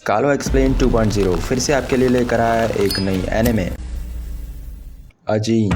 कालो एक्सप्लेन 2.0 फिर से आपके लिए लेकर आया एक नई एनिमे अजीन।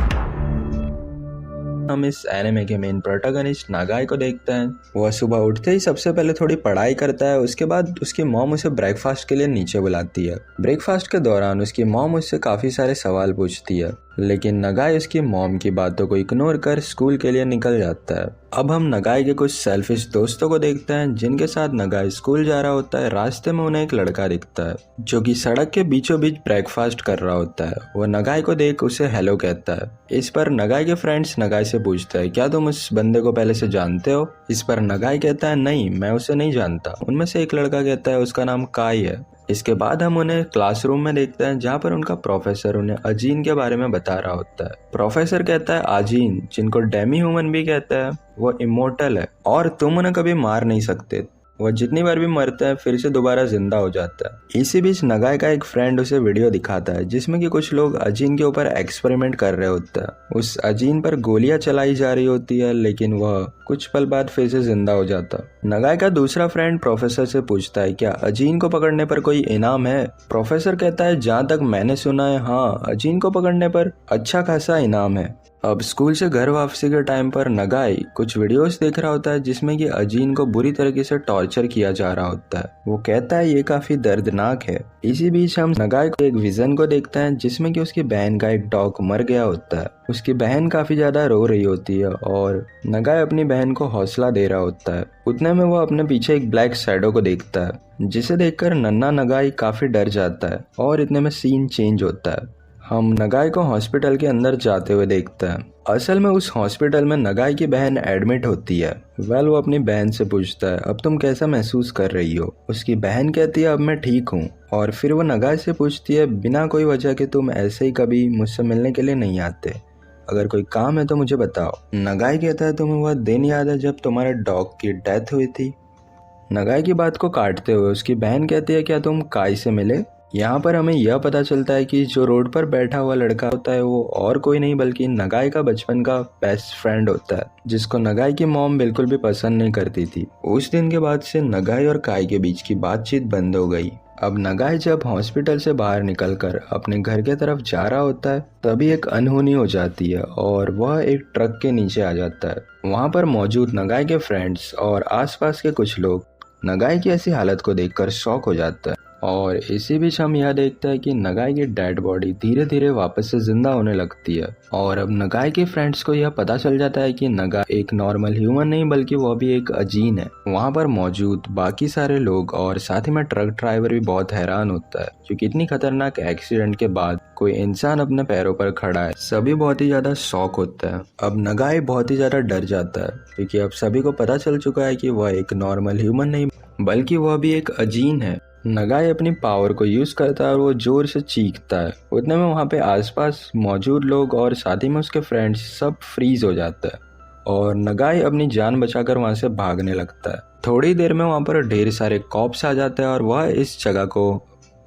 हम इस एनिमे के मेन प्रोटैगनिस्ट नागाई को देखते हैं। वह सुबह उठते ही सबसे पहले थोड़ी पढ़ाई करता है। उसके बाद उसकी मॉम उसे ब्रेकफास्ट के लिए नीचे बुलाती है। ब्रेकफास्ट के दौरान उसकी मॉम उससे काफी सारे सवाल पूछती है, लेकिन नगाई उसकी मॉम की बातों को इग्नोर कर स्कूल के लिए निकल जाता है। अब हम नगाई के कुछ सेल्फिश दोस्तों को देखते हैं जिनके साथ नगाई स्कूल जा रहा होता है। रास्ते में उन्हें एक लड़का दिखता है जो कि सड़क के बीचों बीच ब्रेकफास्ट कर रहा होता है। वह नगाई को देख उसे हेलो कहता है। इस पर नगाई के फ्रेंड्स नगाई से पूछते हैं, क्या तुम उस बंदे को पहले से जानते हो? इस पर नगाई कहता है, नहीं, मैं उसे नहीं जानता। उनमें से एक लड़का कहता है उसका नाम काई है। इसके बाद हम उन्हें क्लासरूम में देखते हैं जहाँ पर उनका प्रोफेसर उन्हें अजीन के बारे में बता रहा होता है। प्रोफेसर कहता है अजीन, जिनको डेमी ह्यूमन भी कहता है, वो इमोर्टल है और तुम उन्हें कभी मार नहीं सकते। वह जितनी बार भी मरता है फिर से दोबारा जिंदा हो जाता है। इसी बीच नगाई का एक फ्रेंड उसे वीडियो दिखाता है जिसमें कि कुछ लोग अजीन के ऊपर एक्सपेरिमेंट कर रहे होते हैं। उस अजीन पर गोलियां चलाई जा रही होती है, लेकिन वह कुछ पल बाद फिर से जिंदा हो जाता। नगाई का दूसरा फ्रेंड प्रोफेसर से पूछता है, क्या अजीन को पकड़ने पर कोई इनाम है? प्रोफेसर कहता है, जहाँ तक मैंने सुना है, हाँ, अजीन को पकड़ने पर अच्छा खासा इनाम है। अब स्कूल से घर वापसी के टाइम पर नगाई कुछ वीडियोस देख रहा होता है जिसमें कि अजीन को बुरी तरीके से टॉर्चर किया जा रहा होता है। वो कहता है ये काफी दर्दनाक है। इसी बीच हम नगाई को एक विजन को देखते हैं जिसमें कि उसकी बहन का एक डॉग मर गया होता है। उसकी बहन काफी ज्यादा रो रही होती है और नगाई अपनी बहन को हौसला दे रहा होता है। उतने में वो अपने पीछे एक ब्लैक शैडो को देखता है जिसे देखकर नन्ना नगाई काफी डर जाता है और इतने में सीन चेंज होता है। हम नगाई को हॉस्पिटल के अंदर जाते हुए देखते हैं। असल में उस हॉस्पिटल में नगाई की बहन एडमिट होती है। वो अपनी बहन से पूछता है, अब तुम कैसा महसूस कर रही हो? उसकी बहन कहती है, अब मैं ठीक हूँ। और फिर वो नगाई से पूछती है, बिना कोई वजह के तुम ऐसे ही कभी मुझसे मिलने के लिए नहीं आते? अगर कोई काम है तो मुझे बताओ। नगाई कहता है, तुम्हें वह दिन याद है जब तुम्हारे डॉग की डेथ हुई थी? नगाई की बात को काटते हुए उसकी बहन कहती है, क्या तुम काई से मिले? यहाँ पर हमें यह पता चलता है कि जो रोड पर बैठा हुआ लड़का होता है वो और कोई नहीं बल्कि नगाई का बचपन का बेस्ट फ्रेंड होता है, जिसको नगाई की मॉम बिल्कुल भी पसंद नहीं करती थी। उस दिन के बाद से नगाई और काई के बीच की बातचीत बंद हो गई। अब नगाई जब हॉस्पिटल से बाहर निकलकर अपने घर के तरफ जा रहा होता है तभी एक अनहोनी हो जाती है और वह एक ट्रक के नीचे आ जाता है। वहाँ पर मौजूद नगाई के फ्रेंड्स और आसपास के कुछ लोग नगाई की ऐसी हालत को देखकर शॉक हो जाता है। और इसी बीच हम यह देखते हैं कि नगाई की डेड बॉडी धीरे धीरे वापस से जिंदा होने लगती है। और अब नगाई के फ्रेंड्स को यह पता चल जाता है कि नगाई एक नॉर्मल ह्यूमन नहीं बल्कि वह भी एक अजीन है। वहाँ पर मौजूद बाकी सारे लोग और साथ ही में ट्रक ड्राइवर भी बहुत हैरान होता है क्योंकि इतनी खतरनाक एक्सीडेंट के बाद कोई इंसान अपने पैरों पर खड़ा है। सभी बहुत ही ज्यादा शॉक होता है। अब नगाई बहुत ही ज्यादा डर जाता है क्योंकि अब सभी को पता चल चुका है कि वह एक नॉर्मल ह्यूमन नहीं बल्कि वह भी एक अजीन है। नगाई अपनी पावर को यूज करता है और वो जोर से चीखता है। उतने में वहाँ पे आसपास मौजूद लोग और साथ ही में उसके फ्रेंड्स सब फ्रीज हो जाता है और नगाई अपनी जान बचाकर वहाँ से भागने लगता है। थोड़ी देर में वहाँ पर ढेर सारे कॉप्स आ जाते हैं और वह इस जगह को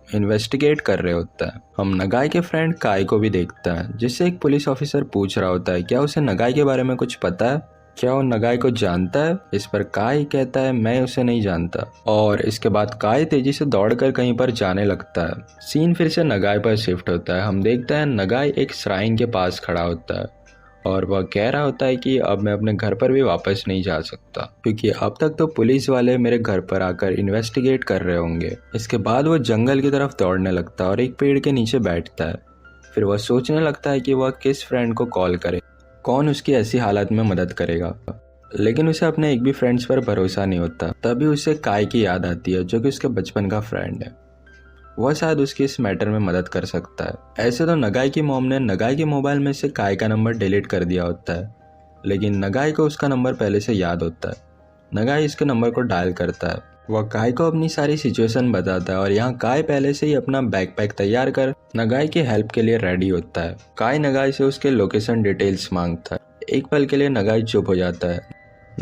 इन्वेस्टिगेट कर रहे होता है। हम नगाई के फ्रेंड काई को भी देखता है जिससे एक पुलिस ऑफिसर पूछ रहा होता है, क्या उसे नगाई के बारे में कुछ पता है? क्या वो नगाई को जानता है? इस पर काई कहता है, मैं उसे नहीं जानता। और इसके बाद काई तेजी से दौड़कर कहीं पर जाने लगता है। सीन फिर से नगाई पर शिफ्ट होता है। हम देखते हैं नगाई एक श्राइन के पास खड़ा होता है और वह कह रहा होता है कि अब मैं अपने घर पर भी वापस नहीं जा सकता क्योंकि अब तक तो पुलिस वाले मेरे घर पर आकर इन्वेस्टिगेट कर रहे होंगे। इसके बाद वो जंगल की तरफ दौड़ने लगता है और एक पेड़ के नीचे बैठता है। फिर वह सोचने लगता है कि वह किस फ्रेंड को कॉल करे, कौन उसकी ऐसी हालत में मदद करेगा। लेकिन उसे अपने एक भी फ्रेंड्स पर भरोसा नहीं होता। तभी उसे काई की याद आती है जो कि उसके बचपन का फ्रेंड है। वह शायद उसकी इस मैटर में मदद कर सकता है। ऐसे तो नगाई की मॉम ने नगाई के मोबाइल में से काई का नंबर डिलीट कर दिया होता है, लेकिन नगाई को उसका नंबर पहले से याद होता है। नगाई इसके नंबर को डायल करता है। वह काई को अपनी सारी सिचुएशन बताता है और यहाँ काई पहले से ही अपना बैकपैक तैयार कर नगाई की हेल्प के लिए रेडी होता है। काई नगाई से उसके लोकेशन डिटेल्स मांगता है। एक पल के लिए नगाई चुप हो जाता है।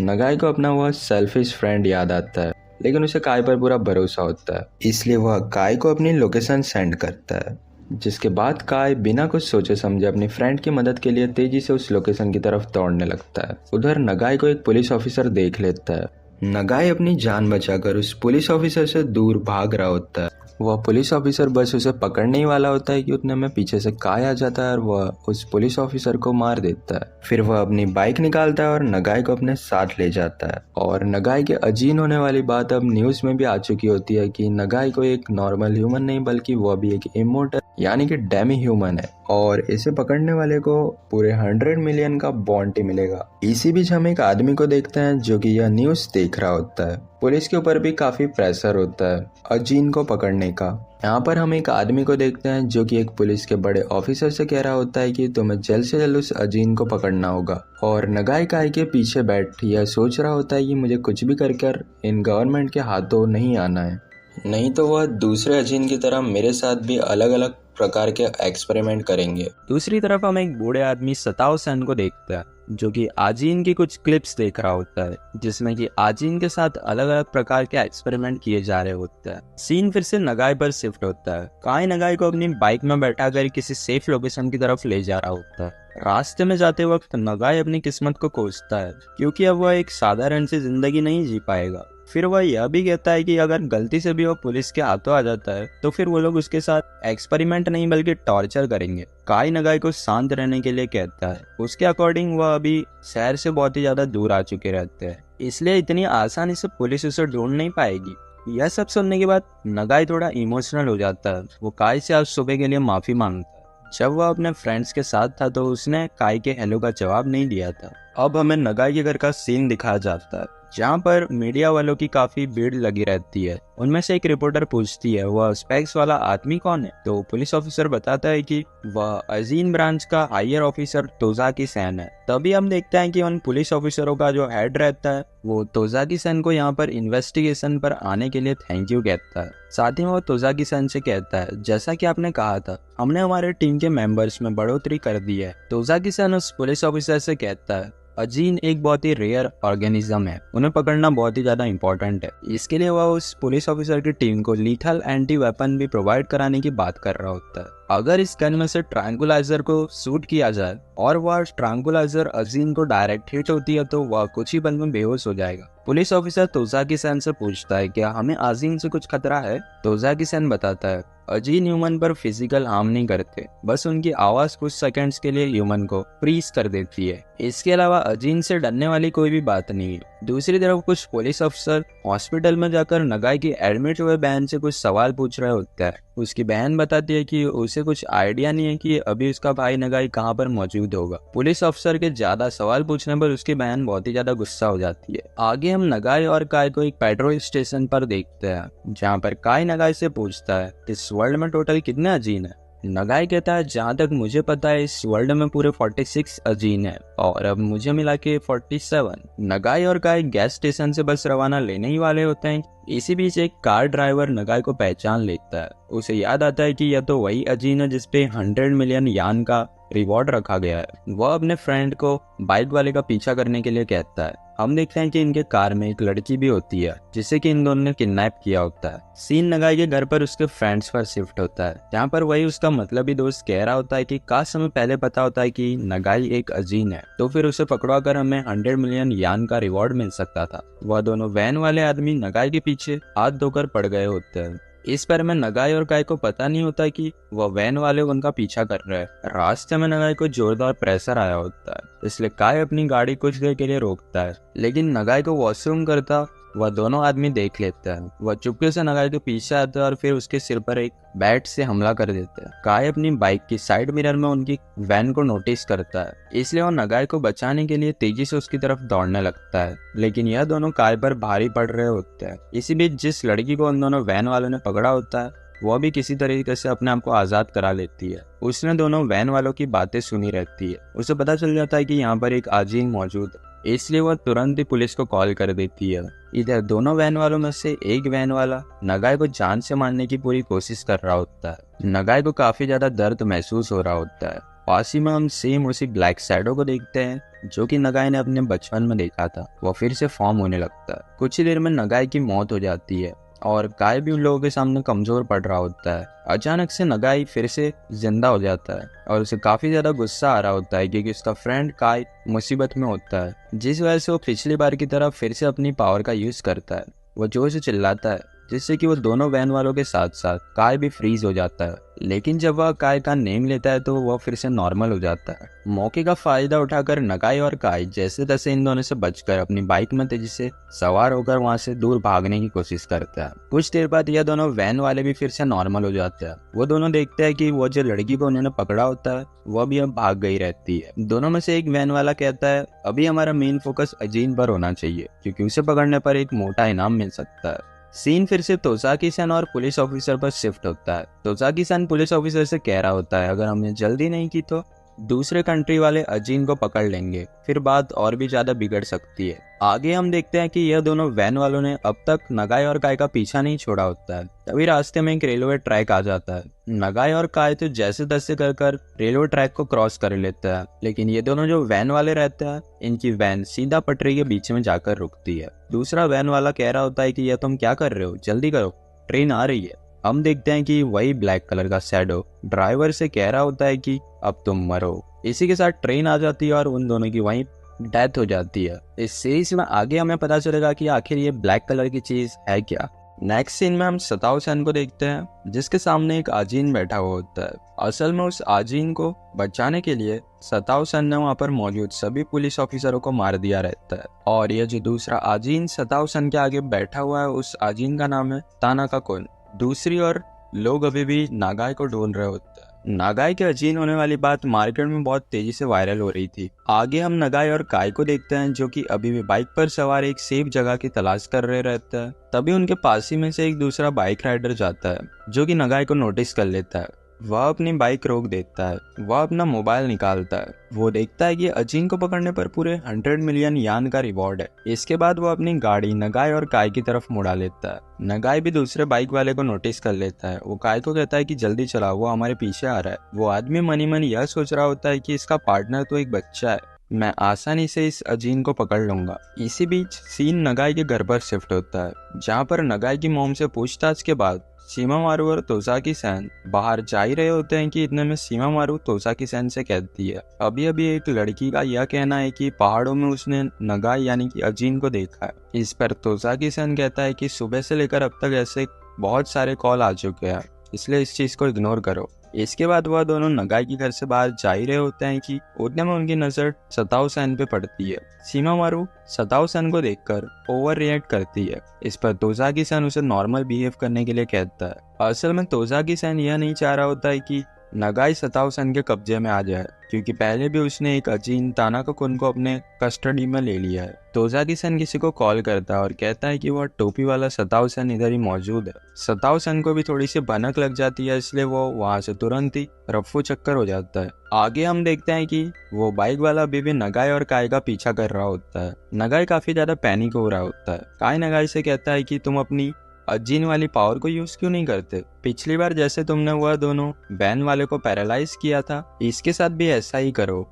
नगाई को अपना वह सेल्फिश फ्रेंड याद आता है, लेकिन उसे काई पर पूरा भरोसा होता है, इसलिए वह काई को अपनी लोकेशन सेंड करता है। जिसके बाद काई बिना कुछ सोचे समझे अपनी फ्रेंड की मदद के लिए तेजी से उस लोकेशन की तरफ दौड़ने लगता है। उधर नगाई को एक पुलिस ऑफिसर देख लेता है। नगाई अपनी जान बचाकर उस पुलिस ऑफिसर से दूर भाग रहा होता है। वह पुलिस ऑफिसर बस उसे पकड़ने ही वाला होता है कि उतने में पीछे से काय आ जाता है और वह उस पुलिस ऑफिसर को मार देता है। फिर वह अपनी बाइक निकालता है और नगाई को अपने साथ ले जाता है। और नगाई के अजीन होने वाली बात अब न्यूज में भी आ चुकी होती है कि नगाई को एक नॉर्मल ह्यूमन नहीं बल्कि वह भी एक इमोर्टल यानी कि डेमी ह्यूमन है और इसे पकड़ने वाले को पूरे 100 मिलियन का बॉन्टी मिलेगा। इसी बीच हम एक आदमी को देखते हैं जो कि यह न्यूज देख रहा होता है। पुलिस के ऊपर भी काफी प्रेशर होता है अजीन को पकड़ने का। यहाँ पर हम एक आदमी को देखते हैं जो कि एक पुलिस के बड़े ऑफिसर से कह रहा होता है कि तुम्हें जल्द से जल्द उस अजीन को पकड़ना होगा। और नगाई काय के पीछे बैठ यह सोच रहा होता है कि मुझे कुछ भी कर इन गवर्नमेंट के हाथों नहीं आना है, नहीं तो वह दूसरे अजीन की तरह मेरे साथ भी अलग अलग प्रकार के एक्सपेरिमेंट करेंगे। दूसरी तरफ हम एक बूढ़े आदमी सताओ सेन को देखते हैं जो कि आजीन की कुछ क्लिप्स देख रहा होता है जिसमें कि आजीन के साथ अलग अलग प्रकार के एक्सपेरिमेंट किए जा रहे होते हैं। सीन फिर से नगाई पर शिफ्ट होता है। काय नगाई को अपनी बाइक में बैठाकर किसी सेफ लोकेशन की तरफ ले जा रहा होता है। रास्ते में जाते वक्त नगाई अपनी किस्मत को कोसता है क्योंकि अब वह एक साधारण सी जिंदगी नहीं जी पाएगा। फिर वह यह भी कहता है कि अगर गलती से भी वो पुलिस के हाथों आ जाता है तो फिर वो लोग उसके साथ एक्सपेरिमेंट नहीं बल्कि टॉर्चर करेंगे। काय नगाई को शांत रहने के लिए कहता है। उसके अकॉर्डिंग वह अभी शहर से बहुत ही ज्यादा दूर आ चुके रहते हैं, इसलिए इतनी आसानी से पुलिस उसे ढूंढ नहीं पाएगी। यह सब सुनने के बाद नगाई थोड़ा इमोशनल हो जाता है। वो काय से आज सुबह के लिए माफी मांगता है। जब वह अपने फ्रेंड्स के साथ था तो उसने काय के हेलो का जवाब नहीं दिया था। अब हमें नगाई के घर का सीन दिखाया जाता है जहाँ पर मीडिया वालों की काफी भीड़ लगी रहती है। उनमें से एक रिपोर्टर पूछती है वह स्पेक्स वाला आदमी कौन है, तो पुलिस ऑफिसर बताता है कि वह अजीन ब्रांच का हायर ऑफिसर तोजाकी सेन है। तभी हम देखते हैं कि उन पुलिस ऑफिसरों का जो हेड रहता है वो तोजाकी सेन को यहाँ पर इन्वेस्टिगेशन पर आने के लिए थैंक यू कहता है। साथ ही वो तोजाकी सेन से कहता है जैसा कि आपने कहा था हमने हमारे टीम के मेंबर्स में बढ़ोतरी कर दी है। तोजाकी सेन उस पुलिस ऑफिसर से कहता है अजीन एक बहुत ही रेयर ऑर्गेनिज्म है, उन्हें पकड़ना बहुत ही ज्यादा इंपॉर्टेंट है। इसके लिए वह उस पुलिस ऑफिसर की टीम को लीथल एंटी वेपन भी प्रोवाइड कराने की बात कर रहा होता है। अगर इस गन में से ट्रैंकुलाइजर को शूट किया जाए और वह ट्रैंकुलाइजर अजीन को डायरेक्ट हिट होती है तो वह कुछ ही पल में बेहोश हो जाएगा। पुलिस ऑफिसर तोजाकी सेन से पूछता है क्या हमें अजीन से कुछ खतरा है। तोजाकी सेन बताता है अजीन ह्यूमन पर फिजिकल हार्म नहीं करते, बस उनकी आवाज कुछ सेकंड्स के लिए ह्यूमन को फ्रीज कर देती है। इसके अलावा अजीन से डरने वाली कोई भी बात नहीं है। दूसरी तरफ कुछ पुलिस अफसर हॉस्पिटल में जाकर नगाई की एडमिट हुए बहन से कुछ सवाल पूछ रहे होते हैं। उसकी बहन बताती है कि उसे कुछ आइडिया नहीं है कि अभी उसका भाई नगाई कहाँ पर मौजूद होगा। पुलिस अफसर के ज्यादा सवाल पूछने पर उसकी बहन बहुत ही ज्यादा गुस्सा हो जाती है। आगे हम नगाई और काय को एक पेट्रोल स्टेशन पर देखते हैं जहाँ पर काय नगाई से पूछता है इस वर्ल्ड में टोटल कितने अजीन है। नगाई कहता है जहाँ तक मुझे पता है इस वर्ल्ड में पूरे 46 अजीन है और अब मुझे मिला के 47। नगाई और काय गैस स्टेशन से बस रवाना लेने ही वाले होते हैं। इसी बीच एक कार ड्राइवर नगाई को पहचान लेता है। उसे याद आता है कि यह तो वही अजीन है जिसपे 100 मिलियन यान का रिवॉर्ड रखा गया है। वह अपने फ्रेंड को बाइक वाले का पीछा करने के लिए कहता है। हम देखते हैं कि इनके कार में एक लड़की भी होती है जिसे कि इन दोनों ने किडनैप किया होता है। सीन नगाई के घर पर उसके फ्रेंड्स पर शिफ्ट होता है जहाँ पर वही उसका मतलबी दोस्त कह रहा होता है कि काश हमें पहले पता होता है कि नगाई एक अजीन है तो फिर उसे पकड़वा कर हमें 100 मिलियन यान का रिवॉर्ड मिल सकता था। वह दोनों वैन वाले आदमी नगाई के पीछे हाथ धोकर पड़ गए होते हैं। इस पर में नगाई और काय को पता नहीं होता कि वह वैन वाले उनका पीछा कर रहे हैं। रास्ते में नगाई को जोरदार प्रेशर आया होता है इसलिए काय अपनी गाड़ी कुछ देर के लिए रोकता है, लेकिन नगाई को वॉशरूम करता वह दोनों आदमी देख लेते हैं। वह चुपके से नगाई के पीछे आते हैं और फिर उसके सिर पर एक बैट से हमला कर देते हैं। काय अपनी बाइक की साइड मिरर में उनकी वैन को नोटिस करता है, इसलिए वह नगाई को बचाने के लिए तेजी से उसकी तरफ दौड़ने लगता है, लेकिन यह दोनों काय पर भारी पड़ रहे होते हैं। इसी बीच जिस लड़की को उन दोनों वैन वालों ने पकड़ा होता है वह भी किसी तरीके से अपने आप को आजाद करा लेती है। उसने दोनों वैन वालों की बातें सुनी रहती है। उसे पता चल जाता है कि यहाँ पर एक अजीन मौजूद है, इसलिए वह तुरंत ही पुलिस को कॉल कर देती है। इधर दोनों वैन वालों में से एक वैन वाला नगाई को जान से मारने की पूरी कोशिश कर रहा होता है। नगाई को काफी ज्यादा दर्द महसूस हो रहा होता है। पास ही में हम सेम उसी ब्लैक शैडो को देखते हैं जो कि नगाई ने अपने बचपन में देखा था। वह फिर से फॉर्म होने लगता है। कुछ ही देर में नगाई की मौत हो जाती है और काय भी उन लोगों के सामने कमजोर पड़ रहा होता है। अचानक से नगाई फिर से जिंदा हो जाता है और उसे काफी ज्यादा गुस्सा आ रहा होता है क्योंकि उसका फ्रेंड काय मुसीबत में होता है, जिस वजह से वो पिछली बार की तरह फिर से अपनी पावर का यूज करता है। वो जोर से चिल्लाता है जिससे कि वो दोनों वैन वालों के साथ साथ काय भी फ्रीज हो जाता है। लेकिन जब वह काय का नेम लेता है तो वह फिर से नॉर्मल हो जाता है। मौके का फायदा उठाकर नगाई और काय जैसे तैसे इन दोनों से बचकर अपनी बाइक में तेजी से सवार होकर वहां से दूर भागने की कोशिश करता है। कुछ देर बाद यह दोनों वैन वाले भी फिर से नॉर्मल हो जाते हैं। वो दोनों देखते हैं कि वो जो लड़की को उन्होंने पकड़ा होता है वह भी अब भाग गई रहती है। दोनों में से एक वैन वाला कहता है अभी हमारा मेन फोकस अजीन पर होना चाहिए क्योंकि उसे पकड़ने पर एक मोटा इनाम मिल सकता है। सीन फिर से तोसाकी-सन और पुलिस ऑफिसर पर शिफ्ट होता है। तोसाकी-सन पुलिस ऑफिसर से कह रहा होता है अगर हमने जल्दी नहीं की तो दूसरे कंट्री वाले अजीन को पकड़ लेंगे, फिर बात और भी ज्यादा बिगड़ सकती है। आगे हम देखते हैं कि यह दोनों वैन वालों ने अब तक नगाई और काय का पीछा नहीं छोड़ा होता है। तभी रास्ते में एक रेलवे ट्रैक आ जाता है। नगाई और काय तो जैसे तैसे कर रेलवे ट्रैक को क्रॉस कर लेता है, लेकिन ये दोनों जो वैन वाले रहते हैं इनकी वैन सीधा पटरी के बीच में जाकर रुकती है। दूसरा वैन वाला कह रहा होता है कि यह तुम क्या कर रहे हो, जल्दी करो, ट्रेन आ रही है। हम देखते हैं कि वही ब्लैक कलर का शैडो ड्राइवर से कह रहा होता है कि अब तुम मरो। इसी के साथ ट्रेन आ जाती है और उन दोनों की वहीं डेथ हो जाती है। इस सीरीज में आगे हमें पता चलेगा कि आखिर ये ब्लैक कलर की चीज है क्या। नेक्स्ट सीन में हम सताओ-सन को देखते हैं जिसके सामने एक आजीन बैठा हुआ होता है। असल में उस आजीन को बचाने के लिए सताओ-सन ने वहाँ पर मौजूद सभी पुलिस ऑफिसरों को मार दिया रहता है। और ये जो दूसरा आजीन सताओ-सन के आगे बैठा हुआ है उस आजीन का नाम है तानाका-कुन। दूसरी ओर लोग अभी भी नागाई को ढूंढ रहे होते हैं। नागाई के अजीन होने वाली बात मार्केट में बहुत तेजी से वायरल हो रही थी। आगे हम नगाई और काय को देखते हैं जो कि अभी भी बाइक पर सवार एक सेफ जगह की तलाश कर रहे रहता है। तभी उनके पास ही में से एक दूसरा बाइक राइडर जाता है जो कि नगाई को नोटिस कर लेता है। वह अपनी बाइक रोक देता है। वह अपना मोबाइल निकालता है। वो देखता है कि अजीन को पकड़ने पर पूरे 100 मिलियन यान का रिवॉर्ड है। इसके बाद वो अपनी गाड़ी नगाई और काय की तरफ मुड़ा लेता है। नगाई भी दूसरे बाइक वाले को नोटिस कर लेता है। वो काय को कहता है कि जल्दी चलाओ, वो हमारे पीछे आ रहा है। वो आदमी मनी मन यह सोच रहा होता है कि इसका पार्टनर तो एक बच्चा है, मैं आसानी से इस अजीन को पकड़ लूंगा। इसी बीच सीन नगाई के घर पर शिफ्ट होता है जहाँ पर नगाई की मॉम से पूछताछ के बाद शिमामारू और तोसाकी-सन बाहर जा ही रहे होते हैं कि इतने में शिमामारू तोसाकी-सन से कहती है अभी अभी एक लड़की का यह कहना है कि पहाड़ों में उसने नगाई यानी कि अजीन को देखा है। इस पर तोसाकी-सन कहता है कि सुबह से लेकर अब तक ऐसे बहुत सारे कॉल आ चुके हैं, इसलिए इस चीज को इग्नोर करो। इसके बाद वह दोनों नगाई के घर से बाहर जा ही रहे होते हैं कि उतने में उनकी नजर सताओ-सन पे पड़ती है। शिमामारू सताओ-सन को देखकर ओवर रिएक्ट करती है। इस पर तोसाकी-सन उसे नॉर्मल बिहेव करने के लिए कहता है। असल में तोसाकी-सन यह नहीं चाह रहा होता है कि नगाई सताओ-सन के कब्जे में आ जाए क्योंकि पहले भी उसने एक अजीन तानाका-कुन को अपने कस्टडी में ले लिया है। तोसाकी-सन किसी को कॉल करता है और कहता है कि वह टोपी वाला सताओ-सन इधर ही मौजूद है। सताओ-सन को भी थोड़ी सी भनक लग जाती है, इसलिए वो वहाँ से तुरंत ही रफ्फू चक्कर हो जाता है। आगे हम देखते हैं कि वो बाइक वाला अभी भी नगाई और काय का पीछा कर रहा होता है। नगाई काफी ज्यादा पैनिक हो रहा होता है। काय नगाई से कहता है कि तुम अपनी अजीन वाली पावर को यूज क्यों नहीं करते? पिछली बार जैसे तुमने वह दोनों वैन वाले को पैरालाइज किया था, इसके साथ भी ऐसा ही करो।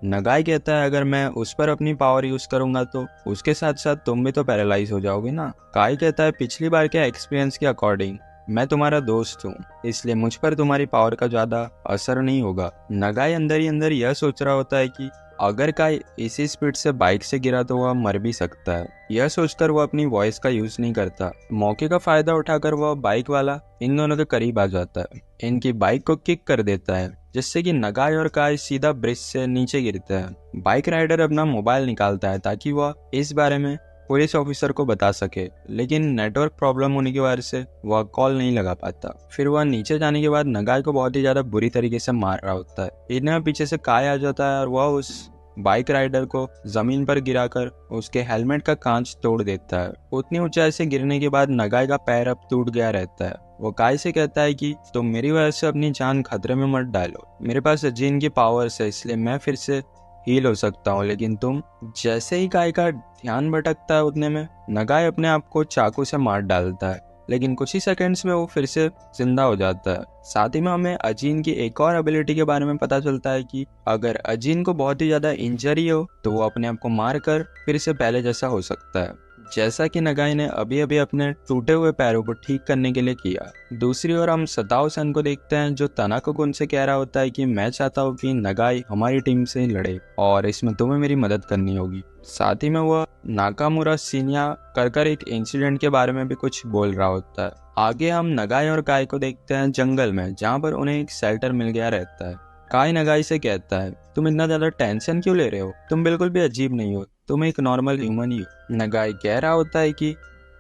नगाई कहता है अगर मैं उस पर अपनी पावर यूज करूंगा तो उसके साथ साथ तुम भी तो पैरालाइज हो जाओगे ना। काय कहता है पिछली बार के एक्सपीरियंस के अकॉर्डिंग मैं तुम्हारा दोस्त हूँ, इसलिए मुझ पर तुम्हारी पावर का ज्यादा असर नहीं होगा। नगाई अंदर ही अंदर यह सोच रहा होता है कि अगर काय इसी स्पीड से बाइक से गिरा तो वह मर भी सकता है। यह सोचकर वह अपनी वॉइस का यूज नहीं करता। मौके का फायदा उठाकर वह बाइक वाला इन दोनों के करीब आ जाता है। इनकी बाइक को किक कर देता है जिससे कि नगाई और काय सीधा ब्रिज से नीचे गिरते हैं। बाइक राइडर अपना मोबाइल निकालता है ताकि वह इस बारे में पुलिस ऑफिसर को बता सके, लेकिन नेटवर्क प्रॉब्लम होने की वजह से वह कॉल नहीं लगा पाता। फिर वह नीचे जाने के बाद नगाई को बहुत ही ज्यादा बुरी तरीके से मार रहा होता है। इतने पीछे से काय आ जाता है और वह उस बाइक राइडर को जमीन पर गिराकर उसके हेलमेट का कांच तोड़ देता है। उतनी ऊंचाई से गिरने के बाद नगाई का पैर अब टूट गया रहता है। वो काय से कहता है कि तुम मेरी वजह से अपनी जान खतरे में मत डालो, मेरे पास अजीन की पावर्स है इसलिए मैं फिर से हील हो सकता हूँ, लेकिन तुम। जैसे ही काय का ध्यान भटकता है उतने में नगाई अपने आप को चाकू से मार डालता है, लेकिन कुछ ही सेकंड्स में वो फिर से जिंदा हो जाता है। साथ ही में हमें अजीन की एक और एबिलिटी के बारे में पता चलता है कि अगर अजीन को बहुत ही ज्यादा इंजरी हो तो वो अपने आप को मार कर फिर से पहले जैसा हो सकता है। जैसा कि नगाई ने अभी अभी अपने टूटे हुए पैरों को ठीक करने के लिए किया। दूसरी ओर हम सताओ सन को देखते हैं जो तानाको-कुन से कह रहा होता है कि मैं चाहता हूँ कि नगाई हमारी टीम से लड़े और इसमें तुम्हें मेरी मदद करनी होगी। साथ ही में वह नाकामुरा शिन्या कर एक इंसिडेंट के बारे में भी कुछ बोल रहा होता है। आगे हम नगाई और काई को देखते हैं जंगल में, जहाँ पर उन्हें एक शेल्टर मिल गया रहता है। काई नगाई से कहता है, तुम इतना ज्यादा टेंशन क्यों ले रहे हो, तुम बिल्कुल भी अजीब नहीं हो, तुम एक नॉर्मल ह्यूमन ही हो। नगाई कह रहा होता है कि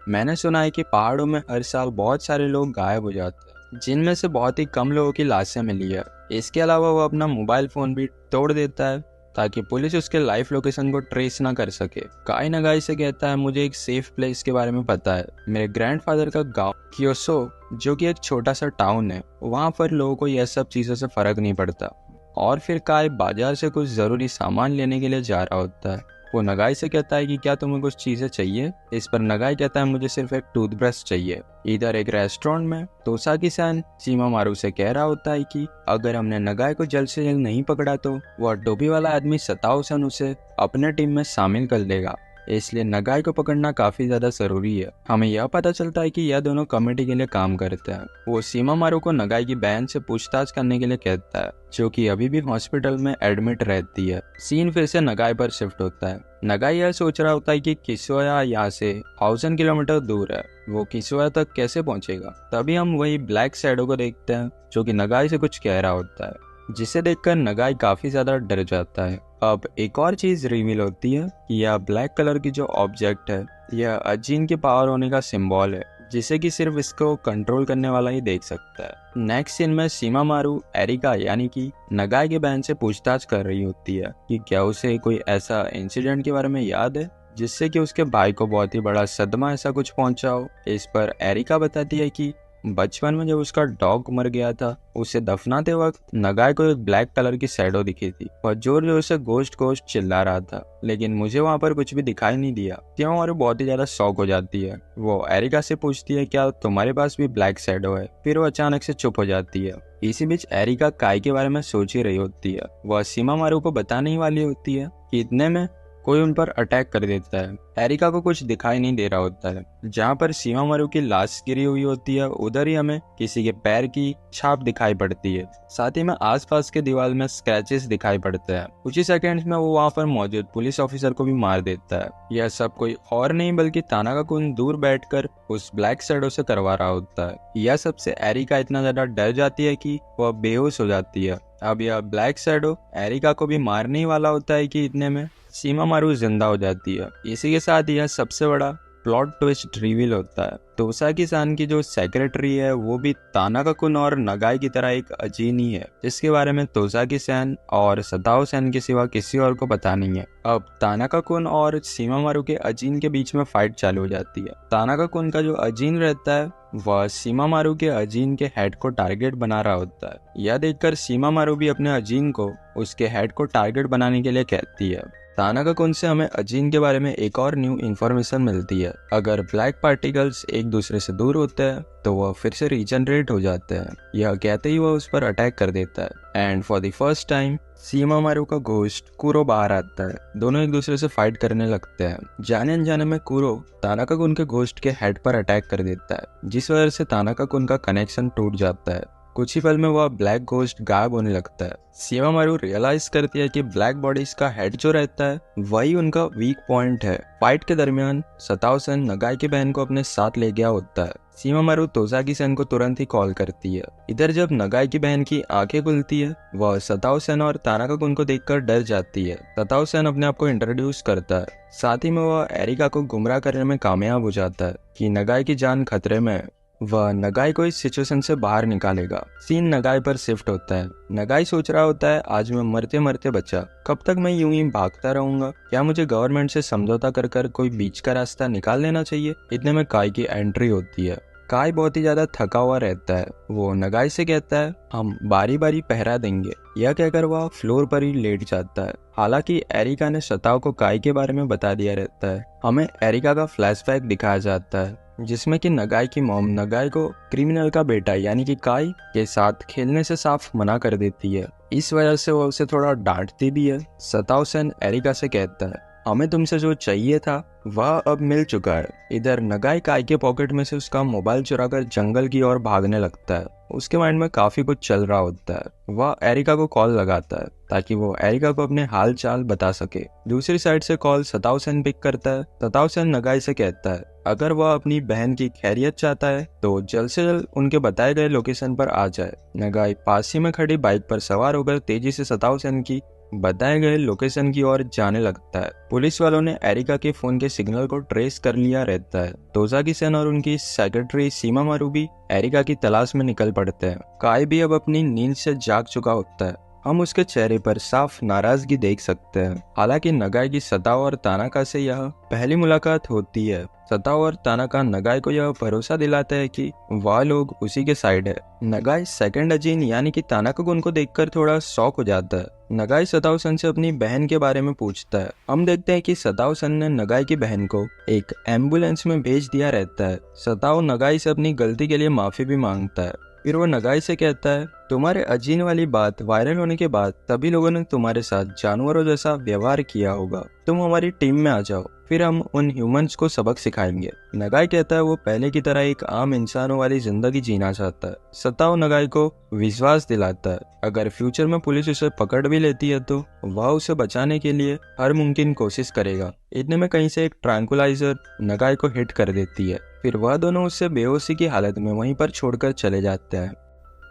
मैंने सुना है कि पहाड़ों में हर साल बहुत सारे लोग गायब हो जाते हैं, जिनमें से बहुत ही कम लोगों की लाशें मिली है। इसके अलावा वो अपना मोबाइल फोन भी तोड़ देता है ताकि पुलिस उसके लाइव लोकेशन को ट्रेस ना कर सके। काई नगाई से कहता है, मुझे एक सेफ प्लेस के बारे में पता है। मेरे ग्रैंडफादर का गांव क्योसो, जो कि एक छोटा सा टाउन है, वहाँ पर लोगों को यह सब चीज़ों से फर्क नहीं पड़ता। और फिर काई बाजार से कुछ ज़रूरी सामान लेने के लिए जा रहा होता है। वो नगाई से कहता है कि क्या तुम्हें कुछ चीज़ें चाहिए। इस पर नगाई कहता है, मुझे सिर्फ एक टूथब्रश चाहिए। इधर एक रेस्टोरेंट में तोसाकी-सान शिमामारू से कह रहा होता है कि अगर हमने नगाई को जल्द से जल्द नहीं पकड़ा तो वह टोपी वाला आदमी सताओ-सन उसे अपने टीम में शामिल कर देगा, इसलिए नगाई को पकड़ना काफी ज्यादा जरूरी है। हमें यह पता चलता है कि यह दोनों कमेटी के लिए काम करते हैं। वो शिमामारू को नगाई की बहन से पूछताछ करने के लिए कहता है, जो कि अभी भी हॉस्पिटल में एडमिट रहती है। सीन फिर से नगाई पर शिफ्ट होता है। नगाई यह सोच रहा होता है कि किसोया यहाँ से 1000 किलोमीटर दूर है, वो किसोया तक कैसे पहुंचेगा। तभी हम वही ब्लैक शैडो को देखते हैं जो कि नगाई से कुछ कह रहा होता है, जिसे देखकर नगाई काफी ज्यादा डर जाता है। अब एक और चीज रिवील होती है कि यह ब्लैक कलर की जो ऑब्जेक्ट है, यह अजीन के पावर होने का सिंबल है, जिसे कि सिर्फ इसको कंट्रोल करने वाला ही देख सकता है। नेक्स्ट सीन में शिमामारू एरिका यानी कि नगाई के बहन से पूछताछ कर रही होती है कि क्या उसे कोई ऐसा इंसिडेंट के बारे में याद है जिससे कि उसके भाई को बहुत ही बड़ा सदमा ऐसा कुछ पहुंचा हो। इस पर एरिका बताती है कि बचपन में जब उसका डॉग मर गया था, उसे दफनाते वक्त नगाई को एक ब्लैक कलर की शैडो दिखी थी और जोर जोर से गोश्त गोश्त चिल्ला रहा था, लेकिन मुझे वहाँ पर कुछ भी दिखाई नहीं दिया। शिमामारू बहुत ही ज्यादा शॉक हो जाती है। वो एरिका से पूछती है, क्या तुम्हारे पास भी ब्लैक शैडो है? फिर वो अचानक से चुप हो जाती है। इसी बीच एरिका काई के बारे में सोच ही रही होती है। वह शिमामारू को बताने ही वाली होती है कि इतने में कोई उन पर अटैक कर देता है। एरिका को कुछ दिखाई नहीं दे रहा होता है। जहाँ पर शिमामारू की लाश गिरी हुई होती है, उधर ही हमें किसी के पैर की छाप दिखाई पड़ती है। साथ ही में आसपास के दीवार में स्क्रैचेस दिखाई पड़ते हैं। कुछ ही सेकंड्स में वो वहाँ पर मौजूद पुलिस ऑफिसर को भी मार देता है। यह सब कोई और नहीं बल्कि तानाका-कुन दूर बैठकर उस ब्लैक शैडो से करवा रहा होता है। यह सबसे एरिका इतना ज्यादा डर जाती है कि वह बेहोश हो जाती है। अब यह ब्लैक शैडो एरिका को भी मारने ही वाला होता है कि इतने में शिमामारू जिंदा हो जाती है। इसी के साथ यह सबसे बड़ा प्लॉट ट्विस्ट रिवील होता है। तोसाकी-सान की जो सेक्रेटरी है वो भी तानाका-कुन और नगाई की तरह एक अजीन ही है, जिसके बारे में तोसाकी-सान और सताओ-सान के सिवा किसी और को पता नहीं है। अब तानाका-कुन और शिमामारू के अजीन के बीच में फाइट चालू हो जाती है। तानाका-कुन का जो अजीन रहता है वह शिमामारू के अजीन के हेड को टारगेट बना रहा होता है। यह देखकर शिमामारू भी अपने अजीन को उसके हेड को टारगेट बनाने के लिए कहती है। तानाका-कुन से हमें अजीन के बारे में एक और न्यू इन्फॉर्मेशन मिलती है। अगर ब्लैक पार्टिकल्स एक दूसरे से दूर होते हैं तो वह फिर से रीजनरेट हो जाते हैं। यह कहते ही वह उस पर अटैक कर देता है and for the first time Shimamaru का घोस्ट कुरो बाहर आता है। दोनों एक दूसरे से फाइट करने लगते हैं। जाने अनजाने में कुरो तानाका-कुन के घोस्ट के हेड पर अटैक कर देता है, जिस वजह से तानाका-कुन का कनेक्शन टूट जाता है। कुछ ही पल में वह ब्लैक घोस्ट गायब होने लगता है। शिमामारू रियलाइज करती है कि ब्लैक बॉडीज का हेड जो रहता है वही उनका वीक पॉइंट है। फाइट के दरमियान सताओ-सन नगाई की बहन को अपने साथ ले गया होता है। शिमामारू तोसाकी-सन को तुरंत ही कॉल करती है। इधर जब नगाई की बहन की आंखें खुलती है, वह सताओ-सन और तानाका-कुन को देखकर डर जाती है। सताओ-सन अपने आप को इंट्रोड्यूस करता है। साथ ही में वह एरिका को गुमराह करने में कामयाब हो जाता है कि नगाई की जान खतरे में है। वह नगाई को इस सिचुएशन से बाहर निकालेगा। सीन नगाई पर शिफ्ट होता है। नगाई सोच रहा होता है, आज मैं मरते मरते बचा, कब तक मैं यूं ही भागता रहूंगा? क्या मुझे गवर्नमेंट से समझौता कर कर कोई बीच का रास्ता निकाल लेना चाहिए? इतने में काई की एंट्री होती है। काई बहुत ही ज्यादा थका हुआ रहता है। वो नगाई से कहता है, हम बारी बारी पहरा देंगे। यह कहकर वह फ्लोर पर ही लेट जाता है। हालांकि एरिका ने सताओ को काई के बारे में बता दिया रहता है। हमें एरिका का फ्लैशबैक दिखाया जाता है, जिसमें कि नगाई की मॉम नगाई को क्रिमिनल का बेटा यानी कि काई के साथ खेलने से साफ मना कर देती है। इस वजह से वो उसे थोड़ा डांटती भी है। सताओ-सन एरिका से कहता है, हमें तुमसे जो चाहिए था वह अब मिल चुका है। इधर नगाई काई के पॉकेट में से उसका मोबाइल चुराकर जंगल की ओर भागने लगता है। उसके माइंड में काफी कुछ चल रहा होता है। वह एरिका को कॉल लगाता है ताकि वो एरिका को अपने हाल चाल बता सके। दूसरी साइड से कॉल सताओ सेन पिक करता है। सताओ सेन नगाई से कहता है अगर वह अपनी बहन की खैरियत चाहता है तो जल्द से जल्द उनके बताए गए लोकेशन पर आ जाए। नगाई पास ही में खड़ी बाइक पर सवार होकर तेजी से सताओ सेन की बताए गए लोकेशन की ओर जाने लगता है। पुलिस वालों ने एरिका के फोन के सिग्नल को ट्रेस कर लिया रहता है। तोजाकी सेन और उनकी सेक्रेटरी सीमा मारू भी एरिका की तलाश में निकल पड़ते हैं। काई भी अब अपनी नींद से जाग चुका होता है। हम उसके चेहरे पर साफ नाराजगी देख सकते हैं। हालांकि नगाई की सताओ और तानाका से यह पहली मुलाकात होती है। सताओ और तानाका नगाई को यह भरोसा दिलाता है कि वह लोग उसी के साइड है। नगाई सेकंड अजीन यानी कि तानाका गुन को देखकर थोड़ा शॉक हो जाता है। नगाई सताओ सन से अपनी बहन के बारे में पूछता है। हम देखते हैं कि सताओ सन ने नगाई की बहन को एक एम्बुलेंस में भेज दिया रहता है। सताओ नगाई से अपनी गलती के लिए माफी भी मांगता है। फिर वो नगाई से कहता है तुम्हारे अजीन वाली बात वायरल होने के बाद सभी लोगों ने तुम्हारे साथ जानवरों जैसा व्यवहार किया होगा। तुम हमारी टीम में आ जाओ, फिर हम उन ह्यूमंस को सबक सिखाएंगे। नगाई कहता है वो पहले की तरह एक आम इंसानों वाली जिंदगी जीना चाहता है। सताओ नगाई को विश्वास दिलाता है अगर फ्यूचर में पुलिस उसे पकड़ भी लेती है तो वह उसे बचाने के लिए हर मुमकिन कोशिश करेगा। इतने में कहीं से एक ट्रैंकुलाइजर नगाई को हिट कर देती है। फिर वह दोनों उससे बेहोशी की हालत में वहीं पर छोड़कर चले जाते हैं।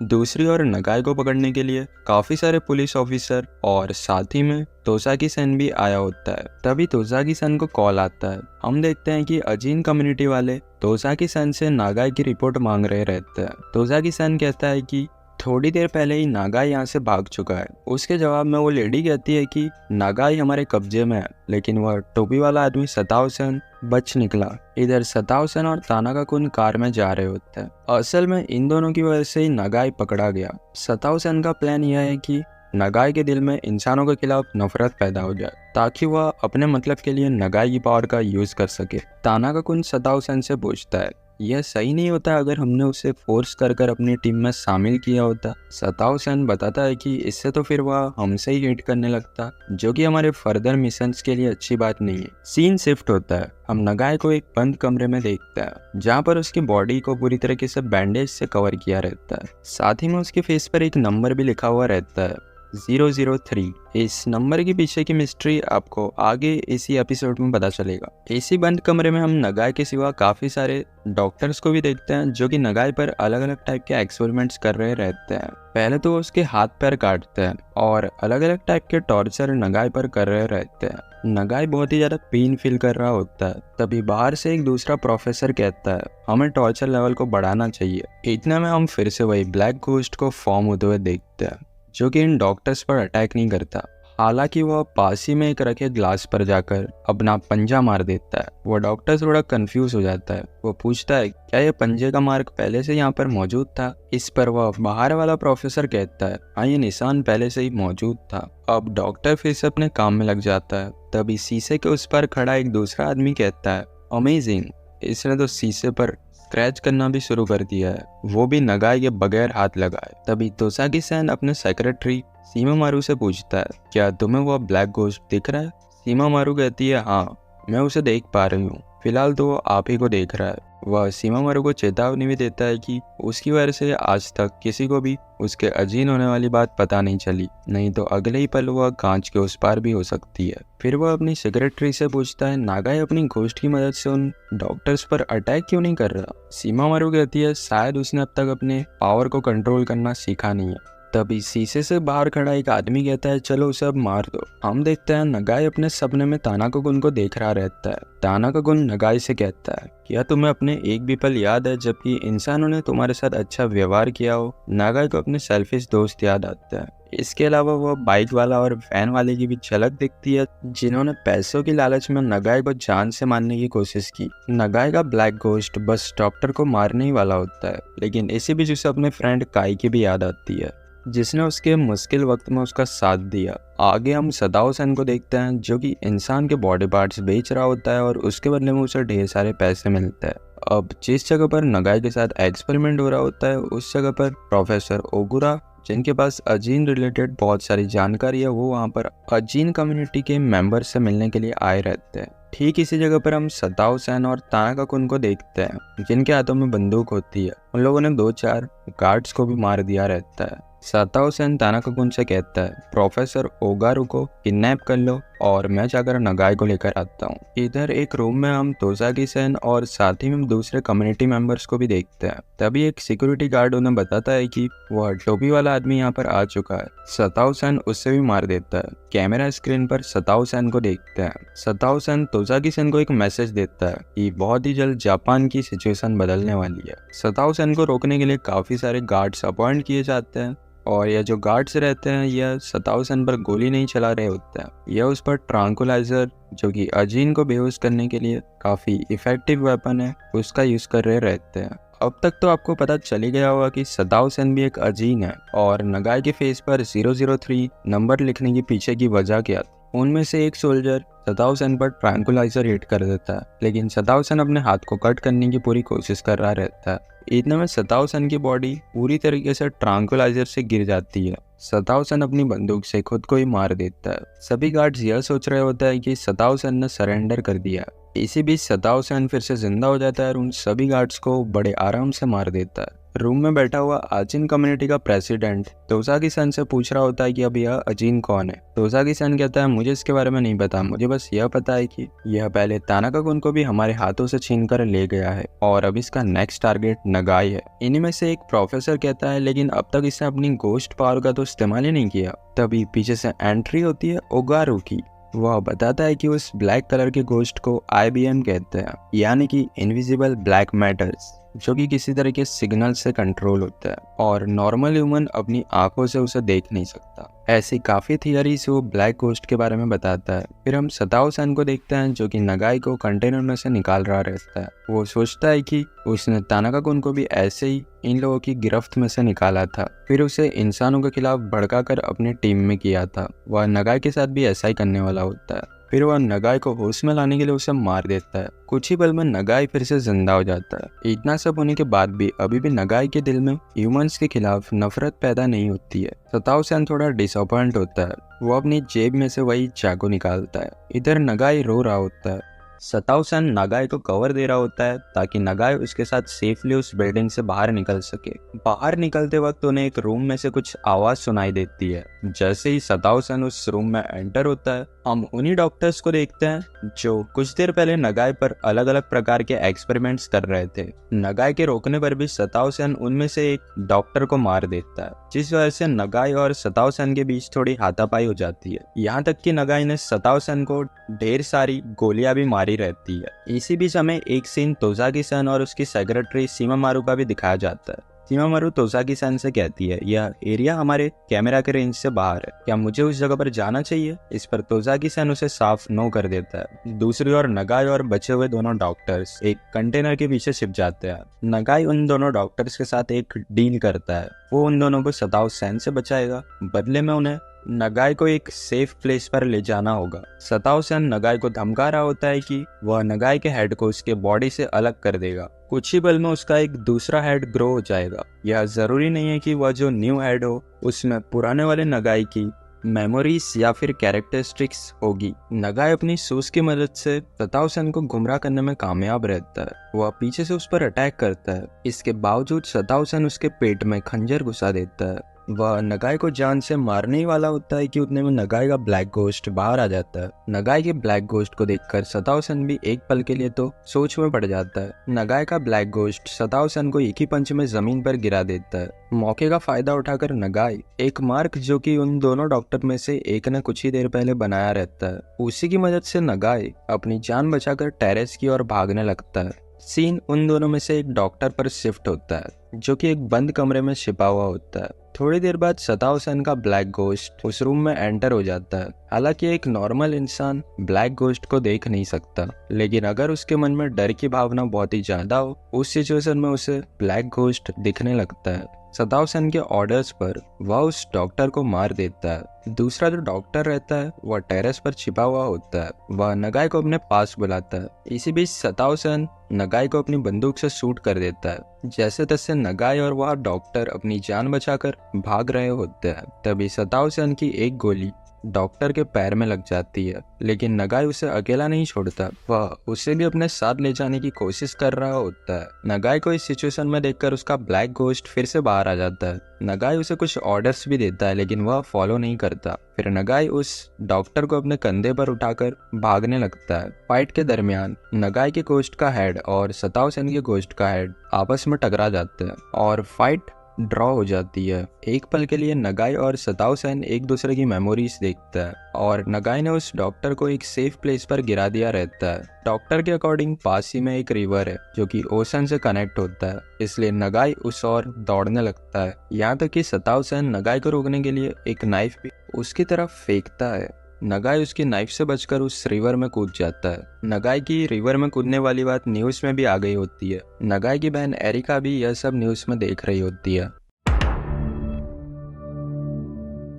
दूसरी ओर नगाई को पकड़ने के लिए काफी सारे पुलिस ऑफिसर और साथ ही में तोसाकी सेन भी आया होता है। तभी तोसाकी सेन को कॉल आता है। हम देखते हैं कि अजीन कम्युनिटी वाले तोसाकी सेन से नागाई की रिपोर्ट मांग रहे रहते हैं। तोसाकी सेन कहता है कि थोड़ी देर पहले ही नागाई यहाँ से भाग चुका है। उसके जवाब में वो लेडी कहती है कि नागाई हमारे कब्जे में है, लेकिन वह टोपी वाला आदमी सताओ सेन बच निकला। इधर सताओ सेन और तानाका कुन कार में जा रहे होते हैं। असल में इन दोनों की वजह से ही नगाई पकड़ा गया। सताओ सेन का प्लान यह है कि नगाई के दिल में इंसानों के खिलाफ नफरत पैदा हो जाए ताकि वह अपने मतलब के लिए नगाई की पावर का यूज कर सके। तानाका कुन सताओ सेन से पूछता है यह सही नहीं होता अगर हमने उसे फोर्स कर अपनी टीम में शामिल किया होता। सताओ सेन बताता है कि इससे तो फिर वह हमसे ही हिट करने लगता, जो कि हमारे फर्दर मिशंस के लिए अच्छी बात नहीं है। सीन शिफ्ट होता है। हम नगाई को एक बंद कमरे में देखते हैं जहाँ पर उसकी बॉडी को पूरी तरीके से बैंडेज से कवर किया रहता है। साथ ही में उसके फेस पर एक नंबर भी लिखा हुआ रहता है 003। इस नंबर के पीछे की मिस्ट्री आपको आगे इसी एपिसोड में पता चलेगा। इसी बंद कमरे में हम नगाई के सिवा काफी सारे डॉक्टर्स को भी देखते हैं जो कि नगाई पर अलग अलग टाइप के एक्सपेरिमेंट्स कर रहे रहते हैं। पहले तो उसके हाथ पैर काटते हैं और अलग अलग टाइप के टॉर्चर नगाई पर कर रहे रहते हैं। नगाई बहुत ही ज्यादा पेन फील कर रहा होता है। तभी बाहर से एक दूसरा प्रोफेसर कहता है हमें टॉर्चर लेवल को बढ़ाना चाहिए। इतने में हम फिर से वही ब्लैक घोस्ट को फॉर्म होते हुए देखते हैं जो कि इन डॉक्टर्स पर अटैक नहीं करता। हालांकि वह पास ही में एक रखे ग्लास पर जाकर अपना पंजा मार देता है। वो डॉक्टर थोड़ा कंफ्यूज हो जाता है। वो पूछता है क्या ये पंजे का मार्क पहले से यहाँ पर मौजूद था। इस पर वह बाहर वाला प्रोफेसर कहता है हाँ ये निशान पहले से ही मौजूद था। अब डॉक्टर फिर से अपने काम में लग जाता है। तभी शीशे के उस पर खड़ा एक दूसरा आदमी कहता है अमेजिंग, इसने तो शीशे पर स्क्रैच करना भी शुरू कर दिया है, वो भी नगाई के बगैर हाथ लगाए। तभी तोसाकी सेन अपने सेक्रेटरी सीमा मारू से पूछता है क्या तुम्हें वो ब्लैक घोस्ट दिख रहा है। सीमा मारू कहती है हाँ मैं उसे देख पा रही हूँ, फिलहाल तो वो आप ही को देख रहा है। वह सीमा मारू को चेतावनी भी देता है कि उसकी वजह से आज तक किसी को भी उसके अजीन होने वाली बात पता नहीं चली, नहीं तो अगले ही पल वह कांच के उस पार भी हो सकती है। फिर वह अपनी सेक्रेटरी से पूछता है नागाई अपनी घोस्ट की मदद से उन डॉक्टर्स पर अटैक क्यों नहीं कर रहा। सीमा मारू कहती है शायद उसने अब तक अपने पावर को कंट्रोल करना सीखा नहीं है। तभी शीशे से बाहर खड़ा एक आदमी कहता है चलो उसे अब मार दो। हम देखते हैं नगाई अपने सपने में तानाका गुन को देख रहा रहता है। तानाका गुन नगाई से कहता है क्या तुम्हें अपने एक भी पल याद है जबकि इंसानों ने तुम्हारे साथ अच्छा व्यवहार किया हो। नगाई को अपने सेल्फिश दोस्त याद आते हैं। इसके अलावा वह बाइक वाला और वैन वाले की भी झलक दिखती है जिन्होंने पैसों की लालच में नगाई को जान से मारने की कोशिश की। नगाई का ब्लैक घोस्ट बस डॉक्टर को मारने ही वाला होता है, लेकिन इसी बीच उसे अपने फ्रेंड काई की भी याद आती है जिसने उसके मुश्किल वक्त में उसका साथ दिया। आगे हम सताओ सेन को देखते हैं जो कि इंसान के बॉडी पार्ट्स बेच रहा होता है और उसके बदले में उसे ढेर सारे पैसे मिलते हैं। अब जिस जगह पर नगाई के साथ एक्सपेरिमेंट हो रहा होता है उस जगह पर प्रोफेसर ओगुरा जिनके पास अजीन रिलेटेड बहुत सारी जानकारी है, वो वहाँ पर अजीन कम्युनिटी के मेंबर से मिलने के लिए आए रहते हैं। ठीक इसी जगह पर हम सताओ सैन और तानाका-कुन को देखते हैं, जिनके हाथों में बंदूक होती है। उन लोगों ने 2-4 गार्ड्स को भी मार दिया रहता है। सताओ सैन तानाका-कुन से कहता है, प्रोफेसर ओगारू को किडनैप कर लो और मैं जाकर नगाई को लेकर आता हूँ। इधर एक रूम में हम तोसाकी सैन और साथ ही में दूसरे कम्युनिटी मेंबर्स को भी देखते हैं। तभी एक सिक्योरिटी गार्ड उन्हें बताता है कि वह टोपी वाला आदमी यहाँ पर आ चुका है। सताओ सैन उससे भी मार देता है। कैमरा स्क्रीन पर सताओ सैन को देखते हैं। सताओ सैन तोसाकी सैन को एक मैसेज देता है कि बहुत ही जल्द जापान की सिचुएशन बदलने वाली है। सताओ सैन को रोकने के लिए काफी सारे गार्ड्स अपॉइंट किए जाते हैं और यह जो गार्ड्स रहते हैं यह सताओ सैन पर गोली नहीं चला रहे होते हैं, यह उस पर ट्रांकुलाइजर, जो कि अजीन को बेहोश करने के लिए काफी इफेक्टिव वेपन है, उसका यूज कर रहे रहते हैं। अब तक तो आपको पता चल ही गया होगा कि सताओ सैन भी एक अजीन है और नगाई के फेस पर 003 नंबर लिखने के पीछे की वजह क्या थी। उनमें से एक सोल्जर सताओ सैन पर ट्रांकुलाइजर हिट कर देता है, लेकिन सताओ सैन अपने हाथ को कट करने की पूरी कोशिश कर रहा रहता है। इतने में सताओ सैन की बॉडी पूरी तरीके से ट्रांकुलाइजर से गिर जाती है। सताओ सैन अपनी बंदूक से खुद को ही मार देता है। सभी गार्ड्स यह सोच रहे होते हैं कि सताओ सैन ने सरेंडर कर दिया। इसी बीच सताओ सैन फिर से जिंदा हो जाता है और उन सभी गार्ड्स को बड़े आराम से मार देता है। रूम में बैठा हुआ अजीन कम्युनिटी का प्रेसिडेंट तोसाकी सैन से पूछ रहा होता है कि अब यह अजीन कौन है। तोसाकी सैन कहता है, मुझे इसके बारे में नहीं पता, मुझे बस यह पता है कि यह पहले तानाका-कुन को भी हमारे हाथों से छीन कर ले गया है और अब इसका नेक्स्ट टारगेट नगाई है। इन्हीं में से एक प्रोफेसर कहता है, लेकिन अब तक इसने अपनी गोस्ट पावर का तो इस्तेमाल ही नहीं किया। तभी पीछे से एंट्री होती है ओगारू की। वह बताता है कि उस ब्लैक कलर के गोश्त को IBM कहते हैं, यानी कि इनविजिबल ब्लैक मैटर्स, जो कि किसी तरह के सिग्नल से कंट्रोल होता है और नॉर्मल ह्यूमन अपनी आंखों से उसे देख नहीं सकता। ऐसी काफी थियरीज वो ब्लैक गोश्त के बारे में बताता है। फिर हम सताओ सैन को देखते हैं, जो कि नगाई को कंटेनर में से निकाल रहा रहता है। वो सोचता है कि उसने तानाका-कुन को भी ऐसे ही इन लोगों की गिरफ्त में से निकाला था, फिर उसे इंसानों के खिलाफ भड़काकर अपनी टीम में किया था। वह नगाई के साथ भी ऐसा ही करने वाला होता है। फिर वह नगाई को होश में लाने के लिए उसे मार देता है। कुछ ही पल में नगाई फिर से जिंदा हो जाता है। इतना सब होने के बाद भी अभी भी नगाई के दिल में ह्यूमंस के खिलाफ नफरत पैदा नहीं होती है। सताओ सैन थोड़ा डिसअपॉइंट होता है। वो अपनी जेब में से वही चाकू निकालता है। इधर नगाई रो रहा होता है। सताओ सैन नगाई को कवर दे रहा होता है ताकि नगाई उसके साथ सेफली उस बिल्डिंग से बाहर निकल सके। बाहर निकलते वक्त उन्हें एक रूम में से कुछ आवाज सुनाई देती है। जैसे ही सताओ सैन उस रूम में एंटर होता है, हम उन्हीं डॉक्टर्स को देखते हैं जो कुछ देर पहले नगाई पर अलग अलग प्रकार के एक्सपेरिमेंट्स कर रहे थे। नगाई के रोकने पर भी सताओ सैन उनमें से एक डॉक्टर को मार देता है, जिस वजह से नगाई और सताओ सैन के बीच थोड़ी हाथापाई हो जाती है। यहाँ तक कि नगाई ने सताओ सैन को ढेर सारी गोलियां भी मारी रहती है। इसी बीच हमें एक सीन तोसाकी सैन और उसकी सेक्रेटरी शिमामारू का भी दिखाया जाता है। शिमामारू तोसाकी सैन से कहती है, यह एरिया हमारे कैमरा के रेंज से बाहर है, क्या मुझे उस जगह पर जाना चाहिए? इस पर तोसाकी सैन उसे साफ नो कर देता है। दूसरी ओर नगाई और बचे हुए दोनों डॉक्टर्स एक कंटेनर के पीछे छिप जाते हैं। नगाई उन दोनों डॉक्टर्स के साथ एक डील करता है। वो उन दोनों को सताओ सैन से बचाएगा, बदले में उन्हें नगाई को एक सेफ प्लेस पर ले जाना होगा। सताओ सैन नगाई को धमका रहा होता है कि वह नगाई के हेड को उसके बॉडी से अलग कर देगा। कुछ ही पल में उसका एक दूसरा हेड ग्रो हो जाएगा। यह जरूरी नहीं है कि वह जो न्यू हेड हो उसमें पुराने वाले नगाई की मेमोरीज या फिर कैरेक्टरिस्टिक्स होगी। नगाई अपनी सूस की मदद से सताओ सैन को गुमराह करने में कामयाब रहता है। वह पीछे से उस पर अटैक करता है। इसके बावजूद सताओ सैन उसके पेट में खंजर घुसा देता है। वह नगाई को जान से मारने ही वाला होता है कि उतने में नगाई का ब्लैक गोश्त बाहर आ जाता है। नगाई के ब्लैक गोश्त को देखकर सताओ सैन भी एक पल के लिए तो सोच में पड़ जाता है। नगाई का ब्लैक गोश्त सताओ सैन को एक ही पंच में जमीन पर गिरा देता है। मौके का फायदा उठाकर नगाई एक मार्क, जो कि उन दोनों डॉक्टर में से एक ने कुछ ही देर पहले बनाया रहता है, उसी की मदद से नगाई अपनी जान बचाकर टेरेस की ओर भागने लगता है। सीन उन दोनों में से एक डॉक्टर पर शिफ्ट होता है, जो कि एक बंद कमरे में छिपा हुआ होता है। थोड़ी देर बाद सताओ सैन का ब्लैक गोश्त उस रूम में एंटर हो जाता है। हालांकि एक नॉर्मल इंसान ब्लैक गोश्त को देख नहीं सकता, लेकिन अगर उसके मन में डर की भावना बहुत ही ज्यादा हो, उस सिचुएशन में उसे ब्लैक गोश्त दिखने लगता है। सताओ सेन के ऑर्डर्स पर वह उस डॉक्टर को मार देता है। दूसरा जो डॉक्टर रहता है वह टेरेस पर छिपा हुआ होता है। वह नगाई को अपने पास बुलाता है। इसी बीच सताओ सेन नगाई को अपनी बंदूक से शूट कर देता है। जैसे तैसे नगाई और वह डॉक्टर अपनी जान बचाकर भाग रहे होते हैं। तभी सताओ सेन की एक गोली डॉक्टर के पैर में लग जाती है, लेकिन नगाई उसे अकेला नहीं छोड़ता। वह उसे भी अपने साथ ले जाने की कोशिश कर रहा होता है। नगाई को इस सिचुएशन में देखकर उसका ब्लैक घोस्ट फिर से बाहर आ जाता है। नगाई उसे कुछ ऑर्डर्स भी देता है, लेकिन वह फॉलो नहीं करता। फिर नगाई उस डॉक्टर को अपने कंधे पर उठाकर भागने लगता है। फाइट के दरमियान नगाई के घोस्ट का हेड और सताओ सेन के घोस्ट का हेड आपस में टकरा जाते हैं और फाइट ड्रॉ हो जाती है। एक पल के लिए नगाई और सताओ सेन एक दूसरे की मेमोरीज देखता है और नगाई ने उस डॉक्टर को एक सेफ प्लेस पर गिरा दिया रहता है। डॉक्टर के अकॉर्डिंग पास ही में एक रिवर है जो कि ओशन से कनेक्ट होता है, इसलिए नगाई उस ओर दौड़ने लगता है। यहाँ तक कि सताओ सेन नगाई को रोकने के लिए एक नाइफ भी उसकी तरफ फेंकता है। नगाई उसकी नाइफ से बचकर उस रिवर में कूद जाता है। नगाई की रिवर में कूदने वाली बात न्यूज़ में भी आ गई होती है। नगाई की बहन एरिका भी यह सब न्यूज़ में देख रही होती है।